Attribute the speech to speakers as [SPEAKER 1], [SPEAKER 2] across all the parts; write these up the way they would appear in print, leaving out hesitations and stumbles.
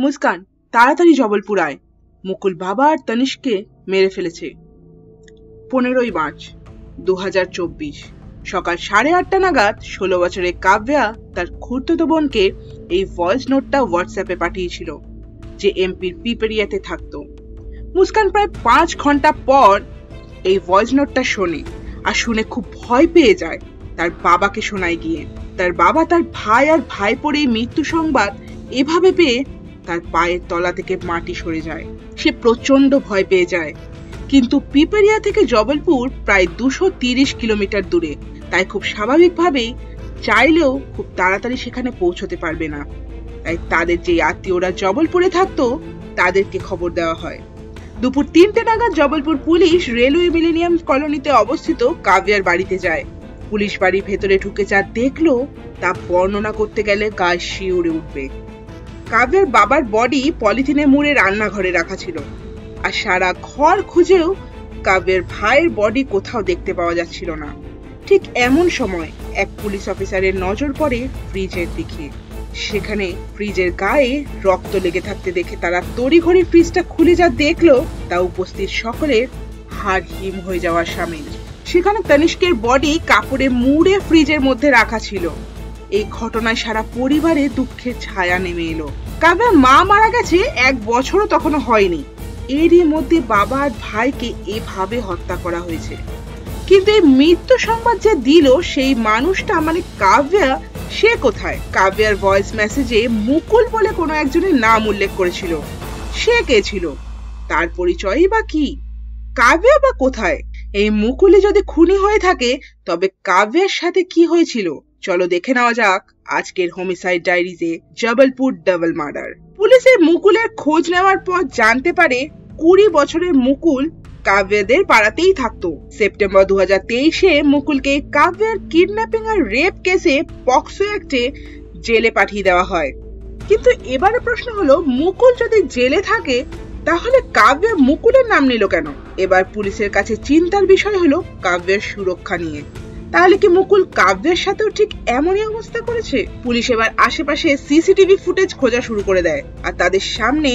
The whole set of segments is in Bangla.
[SPEAKER 1] মুস্কান, তাড়াতাড়ি জবলপুর আয়, মুকুল বাবা আর তনিষ্ককে মেরে ফেলেছে। 15ই মার্চ 2024 সকাল 8:30 নাগাদ 16 বছরের কাব্যা তার খুড়তুতো বোনকে এই ভয়েস নোটটা হোয়াটসঅ্যাপে পাঠিয়েছিল, যে এমপির পিপেরিয়াতে থাকতো। মুস্কান প্রায় 5 ঘন্টা পর এই ভয়েস নোটটা শোনে, আর শুনে খুব ভয় পেয়ে যায়। তার বাবাকে শোনায় গিয়ে। তার বাবা তার ভাই আর ভাইপোর এই মৃত্যু সংবাদ এভাবে পেয়ে তার পায়ের তলা থেকে মাটি সরে যায়। সে প্রচন্ড ভয় পেয়ে যায়। কিন্তু পিপেরিয়া থেকে জবলপুর প্রায় 230 কিলোমিটার দূরে, তাই খুব স্বাভাবিকভাবেই চাইলেও খুব তাড়াতাড়ি সেখানে পৌঁছতে পারবে না। তাই তাদের যে আত্মীয়রা জবলপুরে থাকতো তাদেরকে খবর দেওয়া হয়। দুপুর 3টে নাগাদ জবলপুর পুলিশ রেলওয়ে মিলেনিয়াম কলোনিতে অবস্থিত কাব্যার বাড়িতে যায়। পুলিশ বাড়ির ভেতরে ঢুকে যা দেখলো তা বর্ণনা করতে গেলে গায়ে শিউরে উঠবে। কাব্যার বাবার বডি পলিথিনে মুড়ে রান্নাঘরে রাখা ছিল, আর সারা ঘর খুঁজেও কাব্যের ভাইয়ের বডি কোথাও দেখতে পাওয়া যাচ্ছিল না। ঠিক এমন সময় এক পুলিশ অফিসারের নজর পড়ে ফ্রিজের দিকে। সেখানে ফ্রিজের গায়ে রক্ত লেগে থাকতে দেখে তারা তড়িঘড়ি ফ্রিজটা খুলে যা দেখলো তা উপস্থিত সকলের হাড় হিম হয়ে যাওয়ার সামিল। সেখানে তনিষ্কের বডি কাপড়ে মুড়ে ফ্রিজের মধ্যে রাখা ছিল। এই ঘটনায় সারা পরিবারে দুঃখের ছায়া নেমে এলো। কাব্যার মা মারা গেছে 1 বছরও তখনও হয়নি, এরই মধ্যে বাবা আর ভাইকে এভাবে হত্যা করা হয়েছে। কিন্তু এই মৃত্যু সংবাদ যে দিল সেই মানুষটা মানে কাব্যা, সে কোথায়? কাব্যার ভয়েস মেসেজে মুকুল বলে কোনো একজনের নাম উল্লেখ করেছিল। সে কে ছিল? তার পরিচয়ই বা কি? কাব্যা বা কোথায়? এই মুকুলে যদি খুনি হয়ে থাকে তবে কাব্যার সাথে কি হয়েছিল? চলো দেখে নেওয়া যাক আজকের হোমিসাইড ডায়েরিজে জবলপুর ডাবল মার্ডার। পুলিশের মুকুলের খোঁজ নেওয়ার পর জানতে পারে 20 বছরের মুকুল কাব্যাদের পাড়াতেই থাকতো। সেপ্টেম্বর 2023-এ মুকুলকে কাব্যার কিডন্যাপিং আর রেপ কেসে পক্সো অ্যাক্টে জেলে পাঠিয়ে দেওয়া হয়। কিন্তু এবারে প্রশ্ন হলো, মুকুল যদি জেলে থাকে তাহলে কাব্যা মুকুলের নাম নিল কেন? এবার পুলিশের কাছে চিন্তার বিষয় হলো কাব্যের সুরক্ষা নিয়ে। তাহলে কি মুকুল কাব্যের সাথেও ঠিক এমনই অবস্থা করেছে? পুলিশ এবার আশেপাশে সিসিটিভি ফুটেজ খোঁজা শুরু করে দেয়, আর তাদের সামনে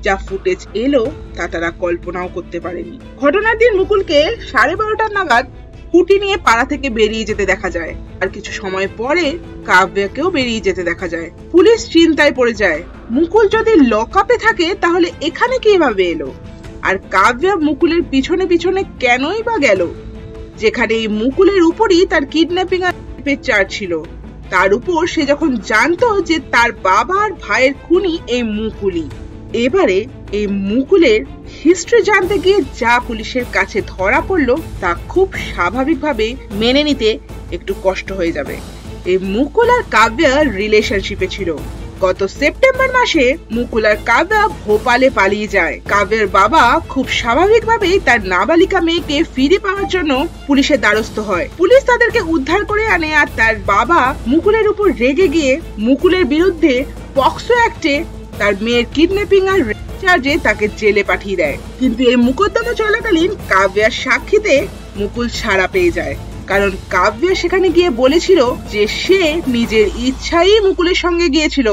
[SPEAKER 1] যা ফুটেজ এলো তা তারা কল্পনাও করতে পারেনি। ঘটনার দিন মুকুলকে 12:30 নাগাদ স্কুটি নিয়ে পাড়া থেকে বেরিয়ে যেতে দেখা যায়, আর কিছু সময় পরে কাব্যাকেও বেরিয়ে যেতে দেখা যায়। পুলিশ চিন্তায় পড়ে যায়, মুকুল যদি লকআপে থাকে তাহলে এখানে কিভাবে এলো? আর কাব্যা মুকুলের পিছনে পিছনে কেনই বা গেল, যেখানে এই মুকুলের উপরই তার কিডন্যাপিং আর রেপের চার্জ ছিল। তার উপর সে যখন জানতো যে তার বাবা আর ভাইয়ের খুনি এই মুকুলই। এবারে এই মুকুলের হিস্ট্রি জানতে গিয়ে যা পুলিশের কাছে ধরা পড়লো তা খুব স্বাভাবিকভাবে মেনে নিতে একটু কষ্ট হয়ে যাবে। এই মুকুল আর কাব্যা রিলেশনশিপে ছিল। গত সেপ্টেম্বর মাসে মুকুল আর কাব্যা ভোপালে পালিয়ে যায়। কাব্যার বাবা খুব স্বাভাবিকভাবেই তার নাবালিকা মেয়েকে ফিরে পাওয়ার জন্য পুলিশের দ্বারস্থ হয়। পুলিশ তাদেরকে উদ্ধার করে আনে, আর তার বাবা মুকুলের উপর রেগে গিয়ে মুকুলের বিরুদ্ধে পক্সো অ্যাক্টে তার মেয়ের কিডন্যাপিং আর রেপ চার্জে তাকে জেলে পাঠিয়ে দেয়। কিন্তু এই মোকদ্দমা চলাকালীন কাব্যার সাক্ষীতে মুকুল ছাড়া পেয়ে যায়, কারণ কাব্যা সেখানে গিয়ে বলেছিল যে সে নিজের ইচ্ছাই মুকুলের সঙ্গে গিয়েছিল।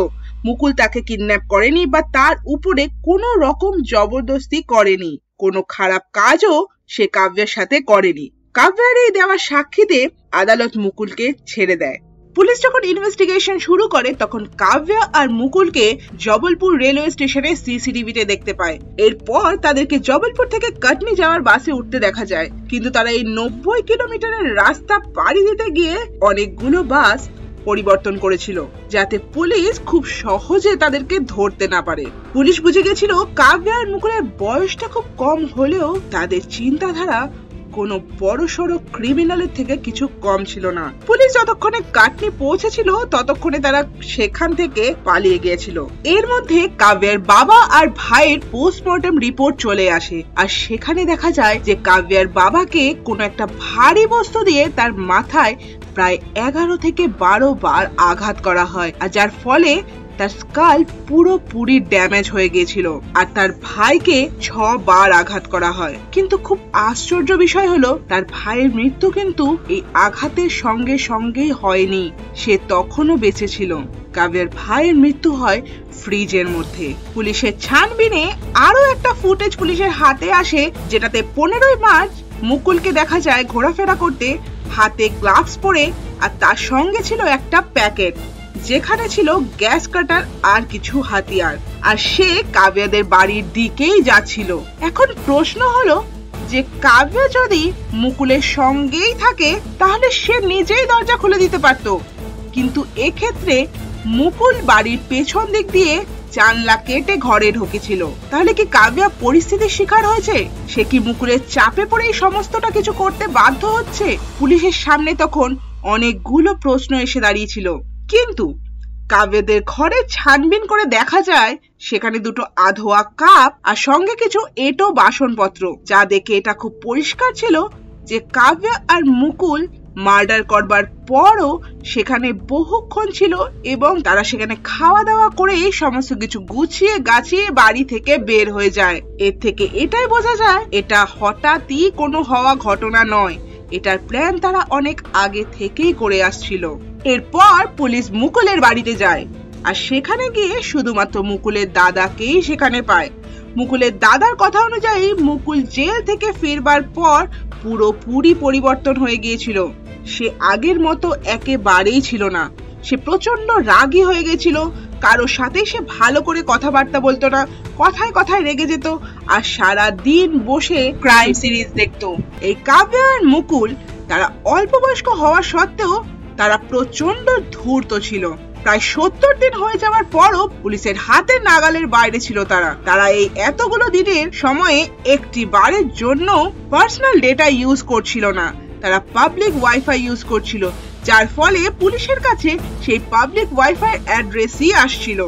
[SPEAKER 1] মুকুল তাকে কিডন্যাপ করেনি বা তার উপরে কোনো রকম জবরদস্তি করেনি, কোনো খারাপ কাজও সে কাব্যের সাথে করেনি। কাব্যার এই দেওয়া সাক্ষীতে আদালত মুকুলকে ছেড়ে দেয়। পুলিশ যখন ইনভেস্টিগেশন শুরু করে তখন কাব্যা আর মুকুলকে জবলপুর রেলওয়ে স্টেশনে সিসিটিভিতে দেখতে পায়। এরপর তাদেরকে জবলপুর থেকে কাটনি যাওয়ার বাসে উঠতে দেখা যায়, কিন্তু তারা এই 90 কিলোমিটারের রাস্তা পাড়ি দিতে গিয়ে অনেকগুলো বাস পরিবর্তন করেছিল, যাতে পুলিশ খুব সহজে তাদেরকে ধরতে না পারে। পুলিশ বুঝে গেছিল কাব্যা আর মুকুলের বয়সটা খুব কম হলেও তাদের চিন্তাধারা কোনো বড়সড় ক্রিমিনালের থেকে কিছু কম ছিল না। পুলিশ যতক্ষণে কাটনি পৌঁছেছিল ততক্ষণে তারা সেখান থেকে পালিয়ে গিয়েছিল। এর মধ্যে কাব্যার বাবা আর ভাইয়ের পোস্টমর্টম রিপোর্ট চলে আসে, আর সেখানে দেখা যায় যে কাব্যার বাবাকে কোনো একটা ভারী বস্তু দিয়ে তার মাথায় প্রায় 11 থেকে 12 বার আঘাত করা হয়, আর যার ফলে তার স্কাল পুরোপুরি ড্যামেজ হয়ে গিয়েছিল আর তার ভাইকে 6 বার আঘাত করা হয়। কিন্তু খুব আশ্চর্য বিষয় হলো তার ভাইয়ের মৃত্যু কিন্তু এই আঘাতের সঙ্গে সঙ্গেই হয়নি, সে তখনও বেঁচে ছিল। কাব্যার ভাইয়ের মৃত্যু হয় ফ্রিজের মধ্যে। পুলিশের ছানবিনে আরো একটা ফুটেজ পুলিশের হাতে আসে, যেটাতে 15ই মার্চ মুকুলকে দেখা যায় ঘোরাফেরা করতে, হাতে গ্লাভস পরে, আর তার সঙ্গে ছিল একটা প্যাকেট যেখানে ছিল গ্যাস কাটার আর কিছু হাতিয়ার, আর সে কাব্যাদের বাড়ির দিকেই যাচ্ছিল। এখন প্রশ্ন হলো যে কাব্য যদি মুকুলের সঙ্গেই থাকে তাহলে সে নিজেই দরজা খুলে দিতে পারত, কিন্তু এক্ষেত্রে মুকুল বাড়ির পেছন দিক দিয়ে জানলা কেটে ঘরে ঢুকেছিল। তাহলে কি কাব্যা পরিস্থিতির শিকার হয়েছে? সে কি মুকুলের চাপে পড়ে এই সমস্তটা কিছু করতে বাধ্য হচ্ছে? পুলিশের সামনে তখন অনেকগুলো প্রশ্ন এসে দাঁড়িয়েছিল, কিন্তু কাব্যদের ঘরে ছানবিন করে দেখা যায় সেখানে দুটো আধোয়া কাপ আর সঙ্গে কিছু এঁটো বাসনপত্র, যা দেখে এটা খুব পরিষ্কার ছিল যে কাব্য আর মুকুল মার্ডার করবার পরও সেখানে বহুক্ষণ ছিল এবং তারা সেখানে খাওয়া দাওয়া করে সমস্ত কিছু গুছিয়ে গাছিয়ে বাড়ি থেকে বের হয়ে যায়। এর থেকে এটাই বোঝা যায় এটা হঠাৎই কোনো হওয়া ঘটনা নয়, এটার প্ল্যান তারা অনেক আগে থেকেই করে আসছিল। এরপর পুলিশ মুকুলের বাড়িতে যায় আর সেখানে গিয়ে শুধুমাত্র মুকুলের দাদাকেই সেখানে পায়। মুকুলের দাদার কথা অনুযায়ী মুকুল জেল থেকে ফিরবার পর পুরোপুরি পরিবর্তন হয়ে গিয়েছিল। সে আগের মতো একেবারেই ছিল না, সে প্রচন্ড রাগী হয়ে গেছিল, কারোর সাথে সে ভালো করে কথাবার্তা বলতো না, কথায় কথায় রেগে যেত আর সারা দিন বসে ক্রাইম সিরিজ দেখতো। এই কাব্য আর মুকুল তারা অল্প বয়স্ক হওয়া সত্ত্বেও তারা প্রচন্ড ধূর্ত ছিল। প্রায় 70 দিন হয়ে যাওয়ার পরও পুলিশের হাতের নাগালের বাইরে ছিল তারা এই এতগুলো দিনের সময়ে একটি বারের জন্য পার্সোনাল ডেটা ইউজ করছিল না, তারা পাবলিক ওয়াইফাই ইউজ করছিল, যার ফলে পুলিশের কাছে সেই পাবলিক ওয়াইফাই অ্যাড্রেসই আসছিল।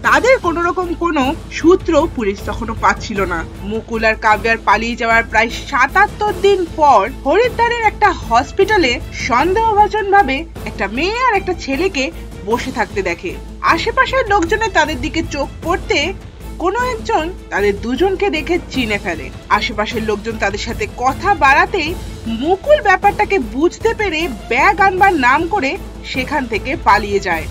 [SPEAKER 1] তাদের কোন রকম কোনো সূত্র পুলিশ তখনও পাচ্ছিল না। মুকুল আর কাব্যার পালিয়ে যাওয়ার প্রায় 77 দিন পর হরিদ্বারের একটা হসপিটালে সন্দেহভাজন ভাবে একটা মেয়ে আর একটা ছেলেকে বসে থাকতে দেখে। আশেপাশের লোকজনের তাদের দিকে চোখ পড়তে কোনো একজন তাদের দুজনকে দেখে চিনে ফেলে। আশেপাশের লোকজন তাদের সাথে কথা বাড়াতেই মুকুল ব্যাপারটাকে বুঝতে পেরে ব্যাগ আনবার নাম করে সেখান থেকে পালিয়ে যায়,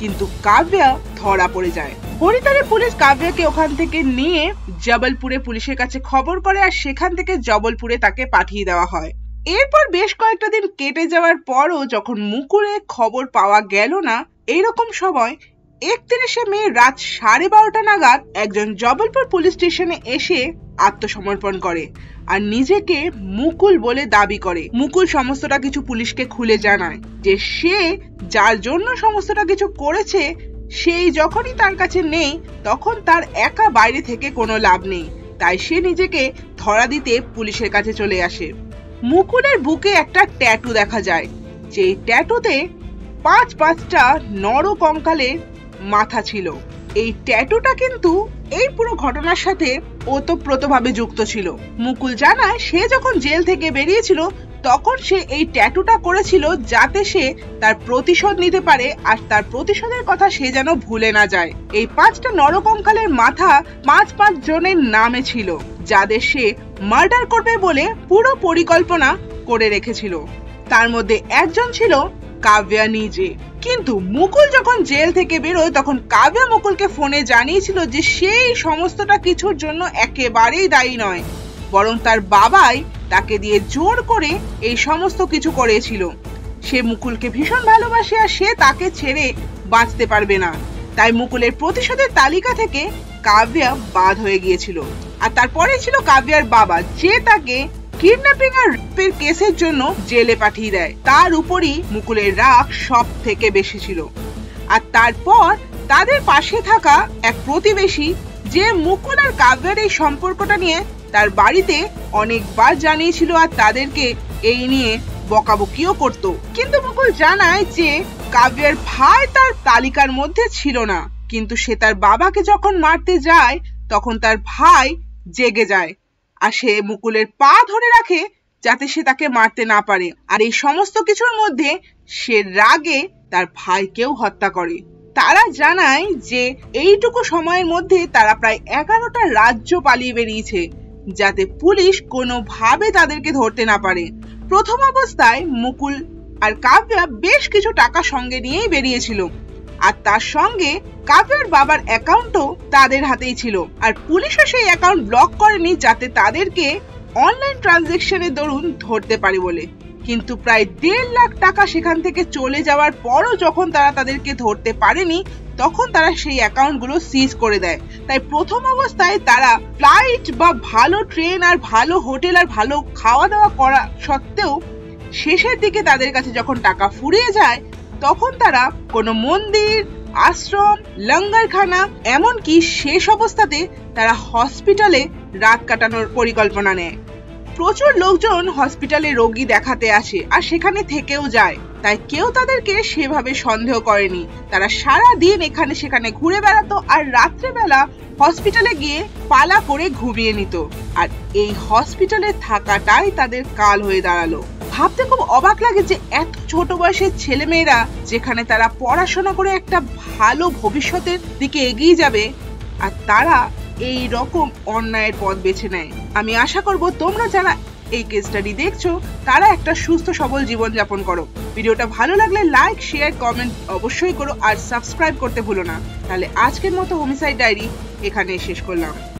[SPEAKER 1] কিন্তু কাব্যা ধরা পড়ে যায়। হরিদ্বারের পুলিশ কাব্যাকে ওখান থেকে নিয়ে জবলপুরে পুলিশের কাছে খবর করে আর সেখান থেকে জবলপুরে তাকে পাঠিয়ে দেওয়া হয়। এরপর বেশ কয়েকটা দিন কেটে যাওয়ার পরও যখন মুকুলের খবর পাওয়া গেল না, এইরকম সময় 31শে মে রাত 12:30 নাগাদ একজন জবলপুর পুলিশ স্টেশনে এসে আত্মসমর্পণ করে আর নিজেকে মুকুল বলে দাবি করে। মুকুল সমস্তটা কিছু পুলিশকে খুলে জানায় যে সে যার জন্য সমস্তটা কিছু করেছে সেই যখনই তার কাছে নেই তখন তার একা বাইরে থেকে কোনো লাভ নেই, তাই সে নিজেকে ধরা দিতে পুলিশের কাছে চলে আসে। মুকুলের বুকে একটা ট্যাটু দেখা যায়, যে ট্যাটুতে 5-5টা নরকঙ্কালের মাথা ছিল। এই ট্যাটুটা কিন্তু এই পুরো ঘটনার সাথে ওতপ্রোতভাবে যুক্ত ছিল। মুকুল জানায় সে যখন জেল থেকে বেরিয়েছিল তখন সে এই ট্যাটুটা করেছিল যাতে সে তার প্রতিশোধ নিতে পারে আর তার প্রতিশোধের কথা সে যেন ভুলে না যায়। এই 5টা নরকঙ্কালের মাথা 5 জনের নামে ছিল, যাদের সে মার্ডার করবে বলে পুরো পরিকল্পনা করে রেখেছিল। তার মধ্যে একজন ছিল কাব্যা নিজে। কিন্তু মুকুল যখন জেল থেকে বেরোয় তখন কাব্যা মুকুলকে ফোনে জানিয়েছিল যে সেই সমস্তটা কিছুর জন্য একেবারেই দায়ী নয়, বরং তার বাবাই তাকে দিয়ে জোর করে এই সমস্ত কিছু করেছিল। সে মুকুলকে ভীষণ ভালোবাসে আর সে তাকে ছেড়ে বাঁচতে পারবে না, তাই মুকুলের প্রতিশোধের তালিকা থেকে কাব্যা বাদ হয়ে গিয়েছিল। আর তারপরে ছিল কাব্যার বাবা, যে তাকে কিডন্যাপিং আর রেপের কেসের জন্য জেলে পাঠিয়ে দেয়। তার উপরই মুকুলের রাগ সব থেকে বেশি ছিল। আর তারপর তাদের পাশে থাকা এক প্রতিবেশী, যে মুকুল আর কাব্যার এই সম্পর্কটা নিয়ে তার বাড়িতে অনেকবার জানিয়েছিল আর তাদেরকে এই নিয়ে বকাবকিও করত, কিন্তু মুকুল জানায় যে কাব্যার ভাই তার তালিকার মধ্যে ছিল না। কিন্তু সে তার বাবাকে যখন মারতে যায় তখন তার ভাই জেগে যায় আর সে মুকুলের পা ধরে রাখে যাতে সে তাকে মারতে না পারে। আর এই সমস্ত কিছুর মধ্যে সে রাগে তার ভাইকেও হত্যা করে। তারা জানায় যে এইটুকু সময়ের মধ্যে তারা প্রায় 11টা রাজ্য পালিয়ে বেরিয়েছে, যাতে পুলিশ কোনোভাবে তাদেরকে ধরতে না পারে। প্রথম অবস্থায় মুকুল আর কাব্যা বেশ কিছু টাকা সঙ্গে নিয়েই বেরিয়েছিল, আর তার সঙ্গে কাব্যার বাবার অ্যাকাউন্টও তাদের হাতেই ছিল। আর পুলিশও সেই অ্যাকাউন্ট ব্লক করেনি যাতে তাদেরকে অনলাইন ট্রানজাকশনের দরুন ধরতে পারে বলে। কিন্তু প্রায় 1.5 লাখ টাকা সেখান থেকে চলে যাওয়ার পরও যখন তারা তাদেরকে ধরতে পারেনি, তখন তারা সেই অ্যাকাউন্টগুলো সিজ করে দেয়। তাই প্রথম অবস্থায় তারা ফ্লাইট বা ভালো ট্রেন আর ভালো হোটেল আর ভালো খাওয়া দাওয়া করা সত্ত্বেও শেষের দিকে তাদের কাছে যখন টাকা ফুরিয়ে যায়, তখন তারা কোনো মন্দির, আশ্রম, লঙ্গরখানা, এমনকি শেষ অবস্থাতে তারা হসপিটালে রাত কাটানোর পরিকল্পনা নেয়। প্রচুর লোকজন হসপিটালে রোগী দেখাতে আসে আর সেখানে থেকেও যায়, তাই কেউ তাদেরকে সেভাবে সন্দেহ করেনি। তারা সারা দিন এখানে সেখানে ঘুরে বেড়াতো আর রাত্রেবেলা হসপিটালে গিয়ে পালা করে ঘুমিয়ে নিত। আর এই হসপিটালে থাকাটাই তাদের কাল হয়ে দাঁড়ালো। ভাবতে খুব অবাক লাগে যে এত ছোট বয়সের ছেলেমেয়েরা যেখানে তারা পড়াশোনা করে একটা ভালো ভবিষ্যতের দিকে এগিয়ে যাবে, আর তারা এই রকম অন্যায়ের পথ বেছে নেয়। আমি আশা করব তোমরা যারা এই কেস স্টাডি দেখছো তারা একটা সুস্থ সবল জীবন যাপন করো। ভিডিওটা ভালো লাগলে লাইক, শেয়ার, কমেন্ট অবশ্যই করো আর সাবস্ক্রাইব করতে ভুলো না। তাহলে আজকের মতো হোমিসাইড ডায়েরি এখানে শেষ করলাম।